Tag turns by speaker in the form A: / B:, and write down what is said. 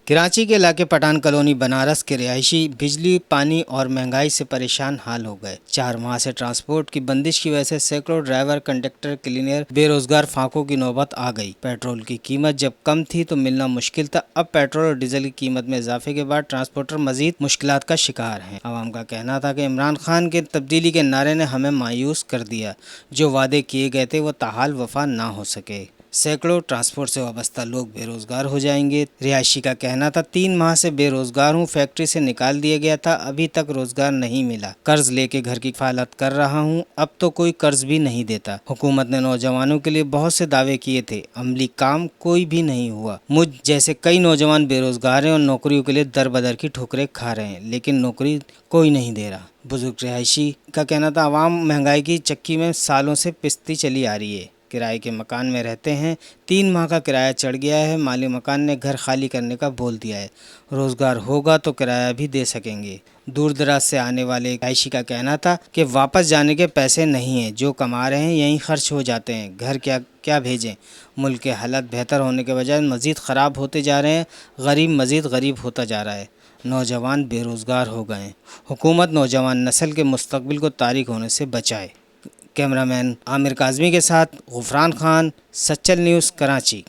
A: کراچی کے علاقے پٹھان کالونی بنارس کے رہائشی بجلی، پانی اور مہنگائی سے پریشان حال ہو گئے۔ 4 ماہ سے ٹرانسپورٹ کی بندش کی وجہ سے سینکڑوں ڈرائیور، کنڈکٹر، کلینر بے روزگار فاقوں کی نوبت آ گئی۔ پیٹرول کی قیمت جب کم تھی تو ملنا مشکل تھا، اب پیٹرول اور ڈیزل کی قیمت میں اضافے کے بعد ٹرانسپورٹر مزید مشکلات کا شکار ہیں۔ عوام کا کہنا تھا کہ عمران خان کے تبدیلی کے نعرے نے ہمیں مایوس کر دیا، جو وعدے کیے گئے تھے وہ تاحال وفا نہ ہو سکے۔ سینکڑوں ٹرانسپورٹ سے وابستہ لوگ بے روزگار ہو جائیں گے۔ رہائشی کا کہنا تھا 3 ماہ سے بے روزگار ہوں، فیکٹری سے نکال دیا گیا تھا، ابھی تک روزگار نہیں ملا، قرض لے کے گھر کی کفالت کر رہا ہوں، اب تو کوئی قرض بھی نہیں دیتا۔ حکومت نے نوجوانوں کے لیے بہت سے دعوے کیے تھے، عملی کام کوئی بھی نہیں ہوا۔ مجھ جیسے کئی نوجوان بے روزگار ہیں اور نوکریوں کے لیے در بدر کی ٹھوکریں کھا رہے ہیں، لیکن نوکری کوئی نہیں دے رہا۔ بزرگ رہائشی کا کہنا تھا عوام مہنگائی کی چکی میں سالوں سے پستی چلی آ رہی ہے، کرائے کے مکان میں رہتے ہیں، 3 ماہ کا کرایہ چڑھ گیا ہے، مالک مکان نے گھر خالی کرنے کا بول دیا ہے، روزگار ہوگا تو کرایہ بھی دے سکیں گے۔ دور دراز سے آنے والے رہائشی کا کہنا تھا کہ واپس جانے کے پیسے نہیں ہیں، جو کما رہے ہیں یہیں خرچ ہو جاتے ہیں، گھر کیا بھیجیں۔ ملک کے حالات بہتر ہونے کے بجائے مزید خراب ہوتے جا رہے ہیں، غریب مزید غریب ہوتا جا رہا ہے، نوجوان بے روزگار ہو گئے ہیں۔ حکومت نوجوان نسل کے مستقبل کو تاریک ہونے سے بچائے۔ کیمرہ مین عامر کاظمی کے ساتھ غفران خان، سچل نیوز، کراچی۔